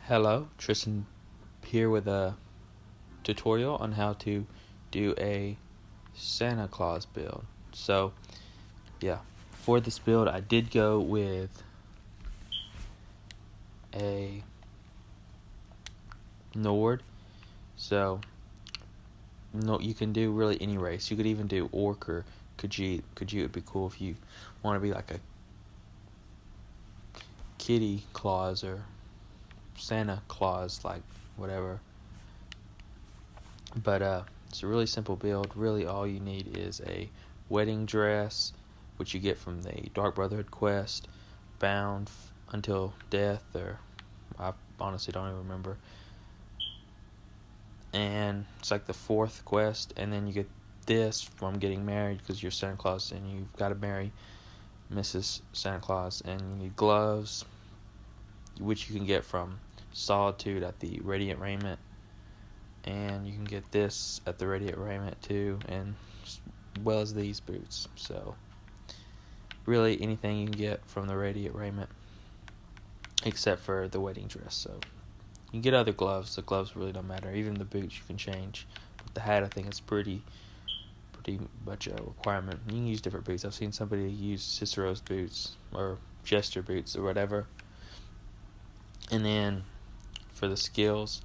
Hello, Tristan here with a tutorial on how to do a Santa Claus build. So, yeah, for this build I did go with a Nord. So, no, you can do really any race. You could even do Orc or Khajiit. Khajiit would be cool if you want to be like a Kitty Claus or Santa Claus, like whatever. But it's a really simple build. Really all you need is a wedding dress, which you get from the Dark Brotherhood quest, bound until death, or I honestly don't even remember. And it's like the 4th quest, and then you get this from getting married, because you're Santa Claus and you've got to marry Mrs. Santa Claus. And you need gloves, which you can get from Solitude at the Radiant Raiment, and you can get this at the Radiant Raiment too, and as well as these boots. So really anything you can get from the Radiant Raiment except for the wedding dress. So you can get other gloves. The gloves really don't matter. Even the boots you can change, but the hat I think is pretty much a requirement. You can use different boots. I've seen somebody use Cicero's boots or Jester boots or whatever. And then for the skills,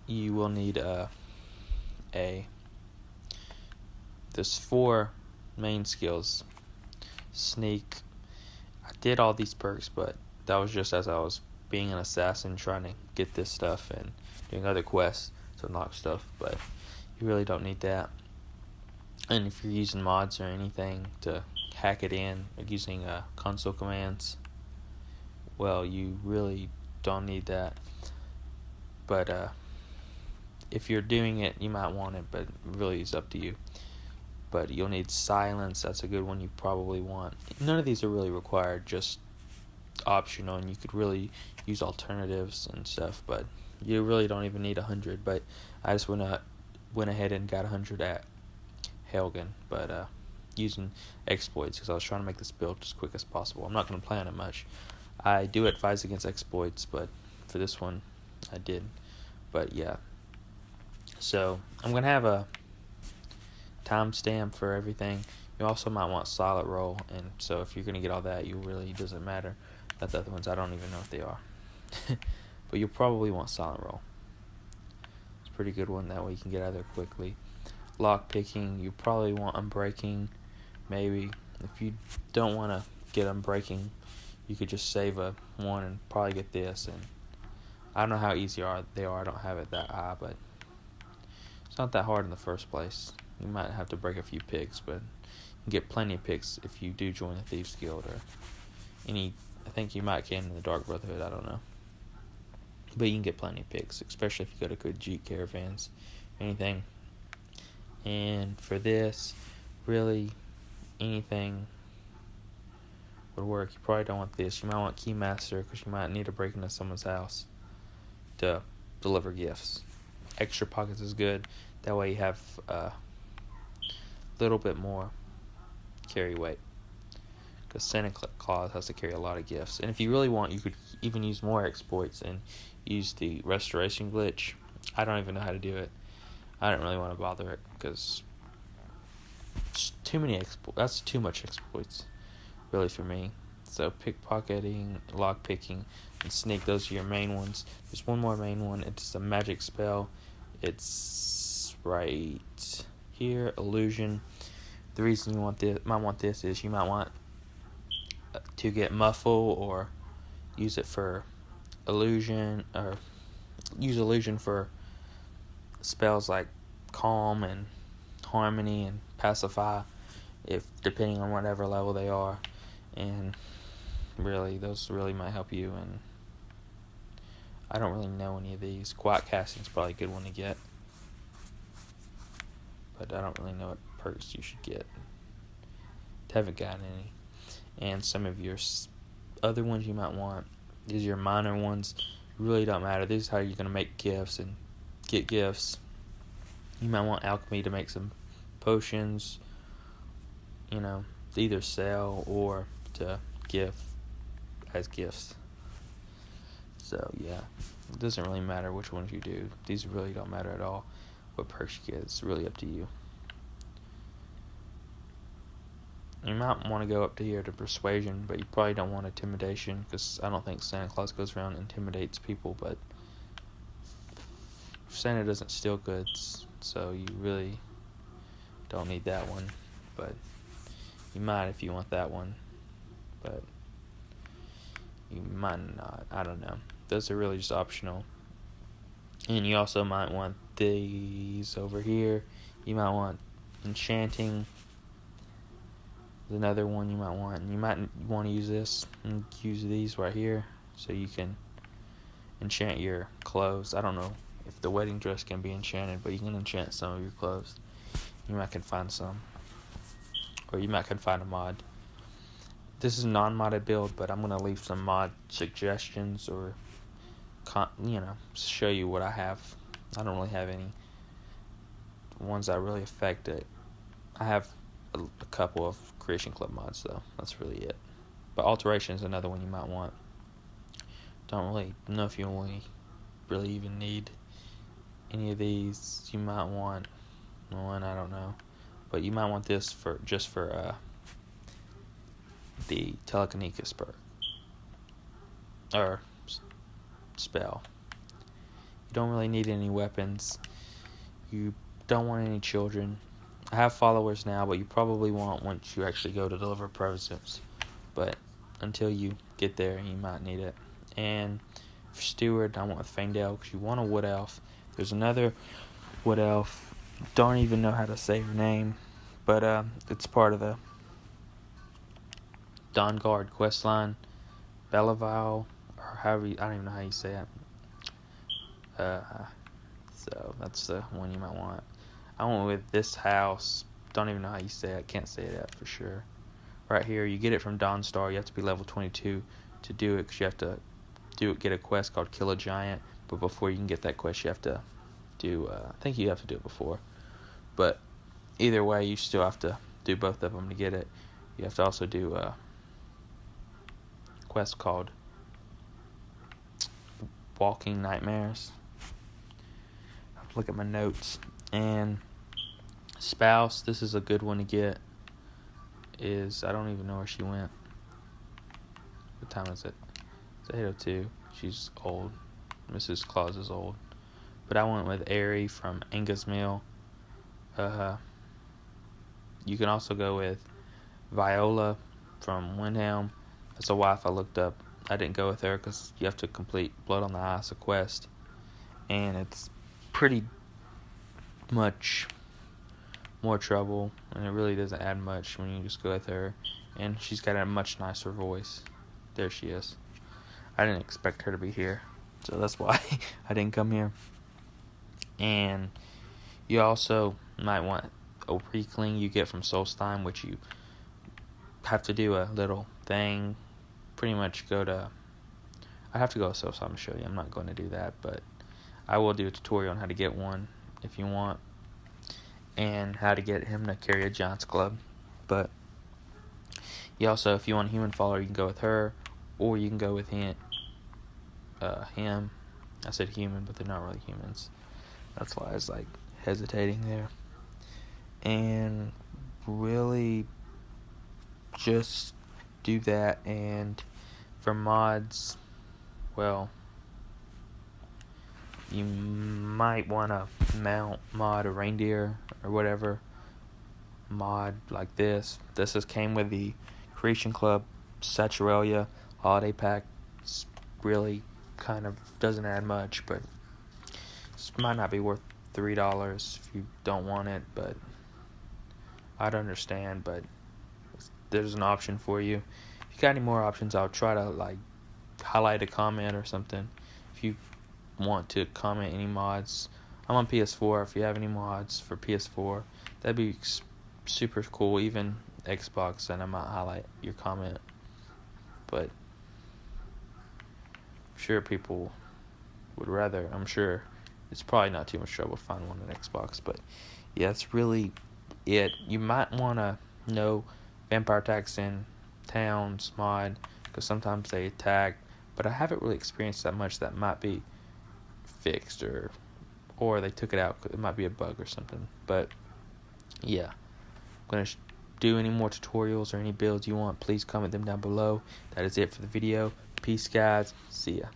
you will need there's 4 main skills. Sneak. I did all these perks, but that was just as I was being an assassin trying to get this stuff and doing other quests to unlock stuff, but you really don't need that. And if you're using mods or anything to hack it in, like using console commands, well, you really don't need that. But if you're doing it, you might want it, but really it's up to you. But you'll need silence. That's a good one you probably want. None of these are really required, just optional, and you could really use alternatives and stuff, but you really don't even need 100. But I just went ahead and got 100 at Helgen, but using exploits, because I was trying to make this build as quick as possible. I'm not going to play on it much. I do advise against exploits, but for this one I did. But yeah, so I'm going to have a timestamp for everything. You also might want solid roll, and so if you're going to get all that, you really doesn't matter. That the other ones, I don't even know what they are. But you'll probably want solid roll. It's a pretty good one, that way you can get out of there quickly. Lock picking, you probably want unbreaking, maybe. If you don't want to get unbreaking, you could just save a 1 and probably get this. And I don't know how easy they are. I don't have it that high, but it's not that hard in the first place. You might have to break a few picks, but you can get plenty of picks if you do join the Thieves Guild or any. I think you might can in the Dark Brotherhood. I don't know, but you can get plenty of picks, especially if you go to Khajiit caravans, anything. And for this, really anything would work. You probably don't want this. You might want Keymaster, because you might need to break into someone's house to deliver gifts. Extra pockets is good. That way you have a little bit more carry weight, because Santa Claus has to carry a lot of gifts. And if you really want, you could even use more exploits and use the restoration glitch. I don't even know how to do it. I don't really want to bother it, because it's too many exploits. That's too much exploits, really, for me. So pickpocketing, lock picking, and sneak, those are your main ones. There's one more main one. It's a magic spell. It's right here, illusion. The reason you might want this is you might want to get muffle, or use it for illusion, or use illusion for spells like calm and harmony and pacify, if depending on whatever level they are. And really, those really might help you. And I don't really know any of these. Quiet casting is probably a good one to get, but I don't really know what perks you should get. Haven't gotten any. And some of your other ones you might want, these are your minor ones. Really don't matter. This is how you're going to make gifts and get gifts. You might want alchemy to make some potions, to either sell or to give as gifts. So yeah, it doesn't really matter which ones you do. These really don't matter at all. What perks you get, it's really up to you. You might want to go up to here to persuasion, but you probably don't want intimidation, because I don't think Santa Claus goes around and intimidates people, but Santa doesn't steal goods, so you really don't need that one, but you might if you want that one, but you might not. I don't know. Those are really just optional. And you also might want these over here. You might want enchanting. There's another one you might want. And you might want to use this and use these right here so you can enchant your clothes. I don't know if the wedding dress can be enchanted, but you can enchant some of your clothes. You might can find some. Or you might can find a mod. This is a non-modded build, but I'm going to leave some mod suggestions or, show you what I have. I don't really have any ones that really affect it. I have a couple of Creation Club mods, though. That's really it. But Alteration is another one you might want. Don't really know if you really even need any of these. You might want one, I don't know. But you might want this for the Telekinesis perk. Or spell. You don't really need any weapons. You don't want any children. I have followers now, but you probably won't once you actually go to deliver presents. But until you get there, you might need it. And for Steward, I went with Faendale because you want a Wood Elf. There's another Wood Elf. Don't even know how to say her name, but it's part of the Dawnguard questline. Belleville, or however I don't even know how you say it. So that's the one you might want. I went with this house. Don't even know how you say it. I can't say that for sure. Right here, you get it from Dawnstar. You have to be level 22 to do it, because you have to get a quest called Kill a Giant. But before you can get that quest, you have to do. I think you have to do it before. But either way, you still have to do both of them to get it. You have to also do a quest called Walking Nightmares. I have to look at my notes. And Spouse, this is a good one to get. I don't even know where she went. What time is it? It's 8:02. She's old. Mrs. Claus is old. But I went with Airy from Angus Mill. You can also go with Viola from Windhelm. That's a wife I looked up. I didn't go with her because you have to complete Blood on the Ice, a quest. And it's pretty much more trouble, and it really doesn't add much when you just go with her. And she's got a much nicer voice. There she is. I didn't expect her to be here, so that's why I didn't come here. And you also might want a Weakling you get from Solstheim, which you have to do a little thing. Pretty much I have to go to Solstheim to show you. I'm not going to do that, but I will do a tutorial on how to get one if you want, and how to get him to carry a Giant's Club. But you also, if you want a human follower, you can go with her, or you can go with him. I said human, but they're not really humans. That's why I was like hesitating there. And really just do that. And for mods, well, you might want to mod a reindeer or whatever mod like this. This came with the Creation Club Saturalia holiday pack. It's really kind of doesn't add much, but it might not be worth $3 if you don't want it, but I'd understand. But there's an option for you. If you got any more options, I'll try to highlight a comment or something if you want to comment any mods. I'm on PS4. If you have any mods for PS4, that'd be super cool. Even Xbox, and I might highlight your comment. But I'm sure people would rather. I'm sure it's probably not too much trouble to find one on Xbox. But yeah, that's really it. You might want to know Vampire Attacks in Towns mod, because sometimes they attack but I haven't really experienced that much that might be fixed, or they took it out. It might be a bug or something. But yeah, I'm going to do any more tutorials or any builds you want, please comment them down below. That is it for the video. Peace, guys. See ya.